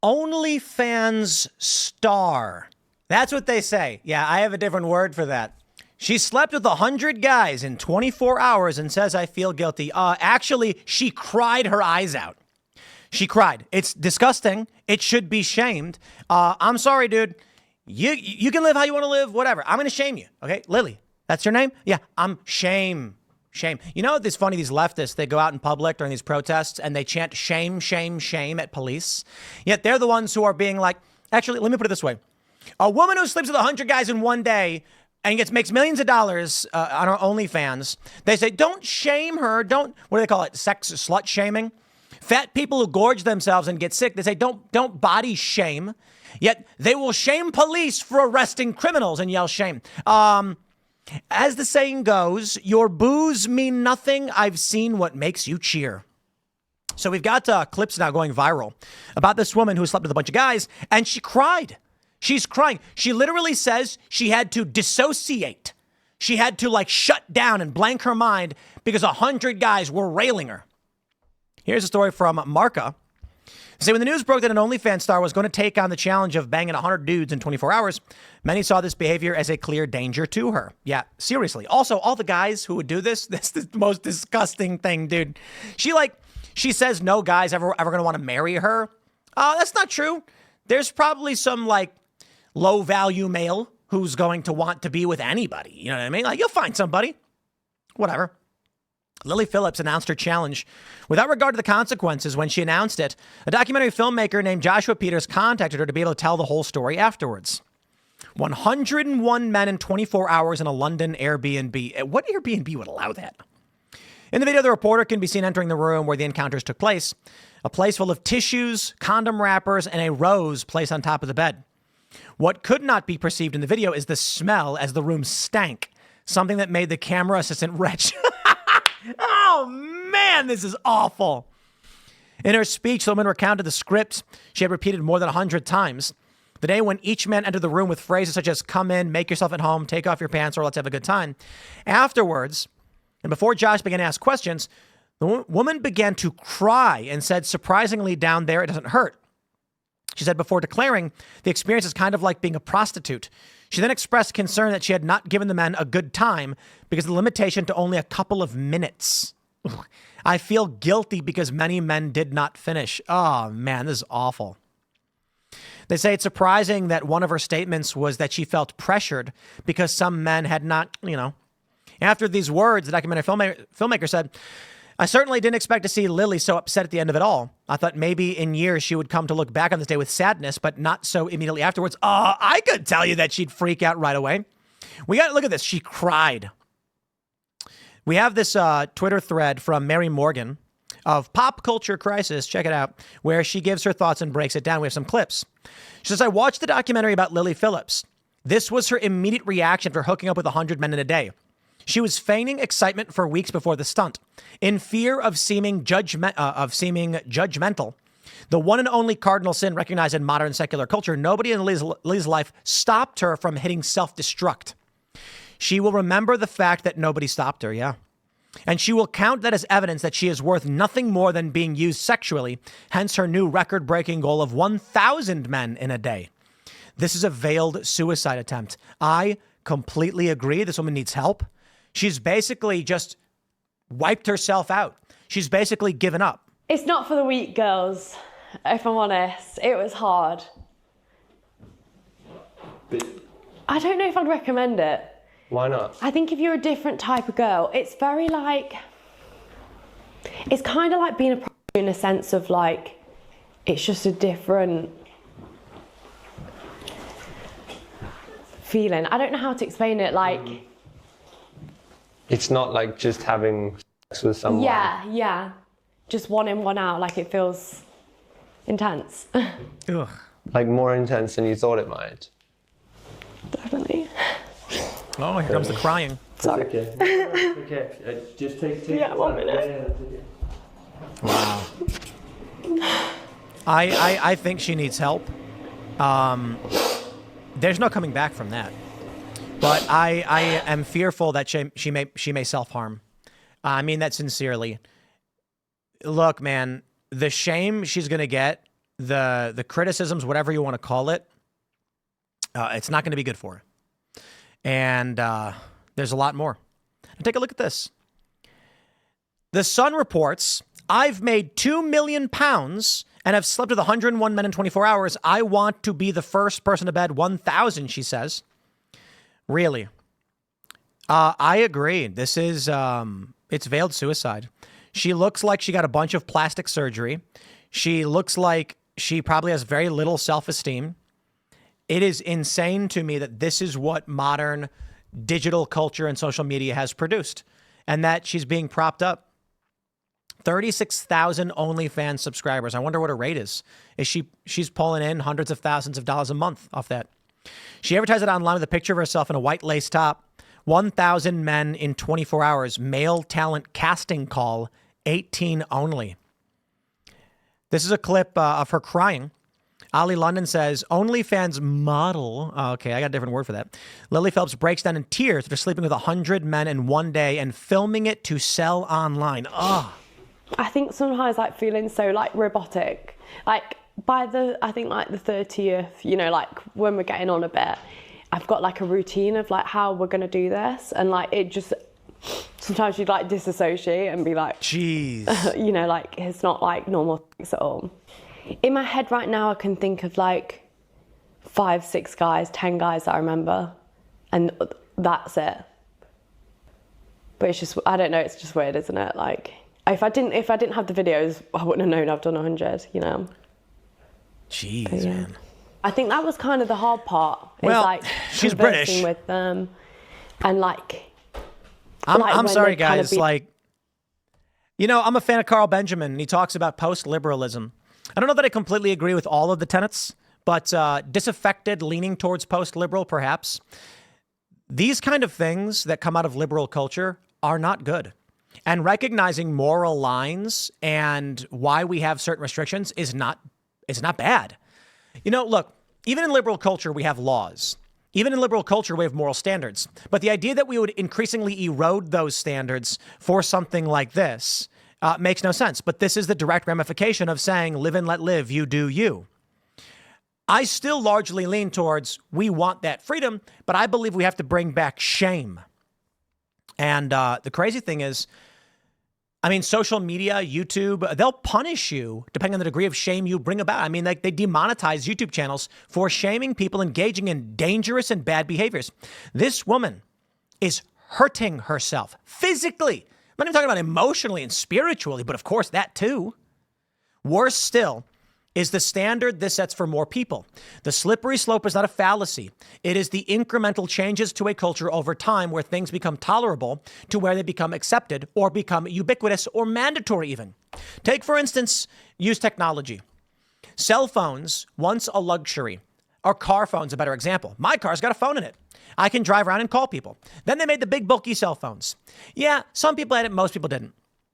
OnlyFans star. That's what they say. Yeah, I have a different word for that. She slept with 100 guys in 24 hours and says, I feel guilty. Actually, she cried her eyes out. She cried. It's disgusting. It should be shamed. I'm sorry, dude. You can live how you want to live, whatever. I'm going to shame you. Okay, Lily, that's your name? Yeah, I'm shame. You know, it's funny, these leftists, they go out in public during these protests and they chant shame, shame, shame at police. Yet they're the ones who are being like, actually, let me put it this way. A woman who sleeps with 100 guys in one day and makes millions of dollars on her OnlyFans, they say, don't shame her. Don't, what do they call it? Sex slut shaming. Fat people who gorge themselves and get sick, they say, don't body shame. Yet they will shame police for arresting criminals and yell shame. As the saying goes, your boos mean nothing. I've seen what makes you cheer. So we've got clips now going viral about this woman who slept with a bunch of guys, and she cried. She's crying. She literally says she had to dissociate. She had to shut down and blank her mind because 100 guys were railing her. Here's a story from Marca. Say, when the news broke that an OnlyFans star was going to take on the challenge of banging 100 dudes in 24 hours, many saw this behavior as a clear danger to her. Yeah, seriously. Also, all the guys who would do this is the most disgusting thing, dude. She says no guy's ever going to want to marry her. That's not true. There's probably some low value male who's going to want to be with anybody. You know what I mean? You'll find somebody. Whatever. Lily Phillips announced her challenge without regard to the consequences. When she announced it, a documentary filmmaker named Joshua Peters contacted her to be able to tell the whole story afterwards. 101 men in 24 hours in a London Airbnb. What Airbnb would allow that? In the video, the reporter can be seen entering the room where the encounters took place, a place full of tissues, condom wrappers, and a rose placed on top of the bed. What could not be perceived in the video is the smell as the room stank, something that made the camera assistant wretch. Oh, man, this is awful. In her speech, the woman recounted the script she had repeated more than 100 times. The day when each man entered the room with phrases such as, come in, make yourself at home, take off your pants, or let's have a good time. Afterwards, and before Josh began to ask questions, the woman began to cry and said, surprisingly, down there, it doesn't hurt. She said before declaring the experience is kind of like being a prostitute. She then expressed concern that she had not given the men a good time because of the limitation to only a couple of minutes. I feel guilty because many men did not finish. Oh, man, this is awful. They say it's surprising that one of her statements was that she felt pressured because some men had not, After these words, the documentary filmmaker said, I certainly didn't expect to see Lily so upset at the end of it all. I thought maybe in years she would come to look back on this day with sadness, but not so immediately afterwards. I could tell you that she'd freak out right away. We got to look at this. She cried. We have this Twitter thread from Mary Morgan of Pop Culture Crisis. Check it out, where she gives her thoughts and breaks it down. We have some clips. She says, I watched the documentary about Lily Phillips. This was her immediate reaction for hooking up with 100 men in a day. She was feigning excitement for weeks before the stunt. In fear of seeming judgmental, the one and only cardinal sin recognized in modern secular culture, nobody in Lily's life stopped her from hitting self-destruct. She will remember the fact that nobody stopped her, yeah. And she will count that as evidence that she is worth nothing more than being used sexually, hence her new record-breaking goal of 1,000 men in a day. This is a veiled suicide attempt. I completely agree. This woman needs help. She's basically just wiped herself out. She's basically given up. It's not for the weak, girls, if I'm honest. It was hard. But I don't know if I'd recommend it. why not? I think if you're a different type of girl, it's very it's kind of like being a prostitute in a sense of it's just a different feeling. I don't know how to explain it, It's not like just having sex with someone. Yeah. Just one in, one out. It feels intense. Ugh. More intense than you thought it might. Definitely. Oh, here comes the crying. Sorry. It's okay. It's okay. Just take Yeah, 1 minute. Wow. I think she needs help. There's no coming back from that. But I am fearful that she may self-harm. I mean that sincerely. Look, man, the shame she's going to get the criticisms, whatever you want to call it, it's not going to be good for her. And there's a lot more. And take a look at this. The Sun reports, I've made £2 million and have slept with 101 men in 24 hours. I want to be the first person to bed 1,000, she says. Really? I agree. This is, it's veiled suicide. She looks like she got a bunch of plastic surgery. She looks like she probably has very little self-esteem. It is insane to me that this is what modern digital culture and social media has produced, and that she's being propped up. 36,000 OnlyFans subscribers. I wonder what her rate is. She's pulling in hundreds of thousands of dollars a month off that. She advertised it online with a picture of herself in a white lace top. 1,000 men in 24 hours. Male talent casting call. 18 only. This is a clip of her crying. Ali London says, OnlyFans model. Oh, okay, I got a different word for that. Lily Phillips breaks down in tears after sleeping with 100 men in one day and filming it to sell online. Ugh. I think sometimes like feeling so like robotic, like by the 30th, you know, like when we're getting on a bit, I've got like a routine of like how we're going to do this. And like, it just, sometimes you'd like disassociate and be like, jeez, you know, like it's not like normal things at all. In my head right now, I can think of like 5, 6 guys, 10 guys that I remember. And that's it. But it's just, I don't know, it's just weird, isn't it? Like, if I didn't have the videos, I wouldn't have known I've done 100, you know? Jeez, yeah. man. I think that was kind of the hard part. Well, is like she's British. conversing with them and like... I'm sorry, kind guys. of Like, you know, I'm a fan of Carl Benjamin, and he talks about post-liberalism. I don't know that I completely agree with all of the tenets, but disaffected, leaning towards post-liberal, perhaps. These kind of things that come out of liberal culture are not good. And recognizing moral lines and why we have certain restrictions is not bad. You know, look, even in liberal culture, we have laws. Even in liberal culture, we have moral standards. But the idea that we would increasingly erode those standards for something like this makes no sense. But this is the direct ramification of saying, live and let live, you do you. I still largely lean towards we want that freedom, but I believe we have to bring back shame. And the crazy thing is, I mean, social media, YouTube, they'll punish you depending on the degree of shame you bring about. I mean, like they demonetize YouTube channels for shaming people engaging in dangerous and bad behaviors. This woman is hurting herself physically. I'm not even talking about emotionally and spiritually, but of course that too. Worse still is the standard this sets for more people. The slippery slope is not a fallacy. It is the incremental changes to a culture over time where things become tolerable to where they become accepted or become ubiquitous or mandatory even. Take, for instance, use technology. Cell phones, once a luxury, or car phones, a better example. My car's got a phone in it. I can drive around and call people. Then they made the big bulky cell phones. Yeah, some people had it, most people didn't.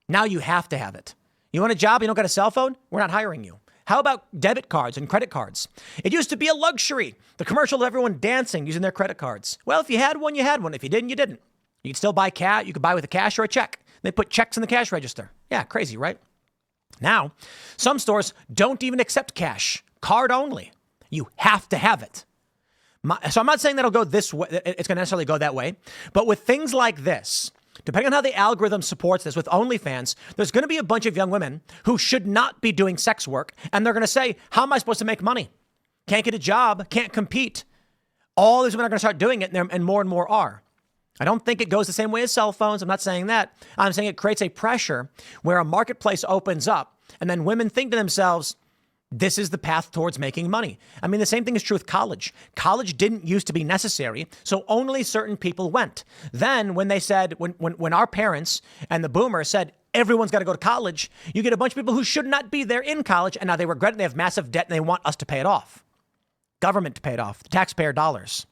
Now you have to have it. You want a job, you don't got a cell phone? We're not hiring you. How about debit cards and credit cards? It used to be a luxury. The commercial of everyone dancing using their credit cards. Well, if you had one, you had one. If you didn't, you didn't. You could still buy cash. You could buy with a cash or a check. They put checks in the cash register. Yeah, crazy, right? Now, some stores don't even accept cash. Card only. You have to have it. So I'm not saying that'll go this way. It's going to necessarily go that way. But with things like this, depending on how the algorithm supports this with OnlyFans, there's going to be a bunch of young women who should not be doing sex work. And they're going to say, how am I supposed to make money? Can't get a job, can't compete. All these women are going to start doing it, and more are. I don't think it goes the same way as cell phones. I'm not saying that. I'm saying it creates a pressure where a marketplace opens up and then women think to themselves, this is the path towards making money. I mean, the same thing is true with college. College didn't used to be necessary, so only certain people went. Then when they said, when our parents and the boomers said, everyone's got to go to college, you get a bunch of people who should not be there in college, and now they regret it, and they have massive debt, and they want us to pay it off. Government to pay it off, the taxpayer dollars.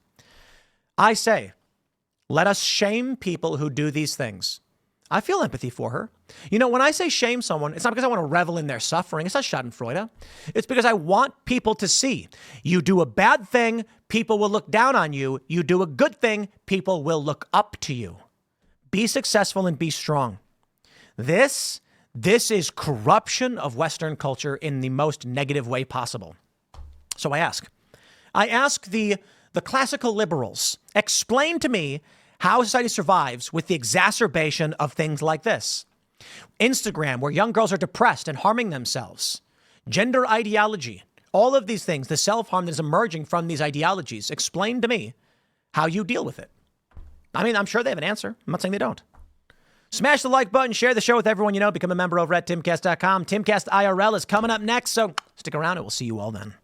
I say, let us shame people who do these things. I feel empathy for her. You know, when I say shame someone, it's not because I want to revel in their suffering. It's not schadenfreude. It's because I want people to see you do a bad thing, people will look down on you. You do a good thing, people will look up to you. Be successful and be strong. This This is corruption of Western culture in the most negative way possible. So I ask the classical liberals, explain to me how society survives with the exacerbation of things like this. Instagram, where young girls are depressed and harming themselves. Gender ideology, all of these things, the self-harm that is emerging from these ideologies. Explain to me how you deal with it. I mean, I'm sure they have an answer. I'm not saying they don't. Smash the like button, share the show with everyone you know, become a member over at Timcast.com. Timcast IRL is coming up next, so stick around and we'll see you all then.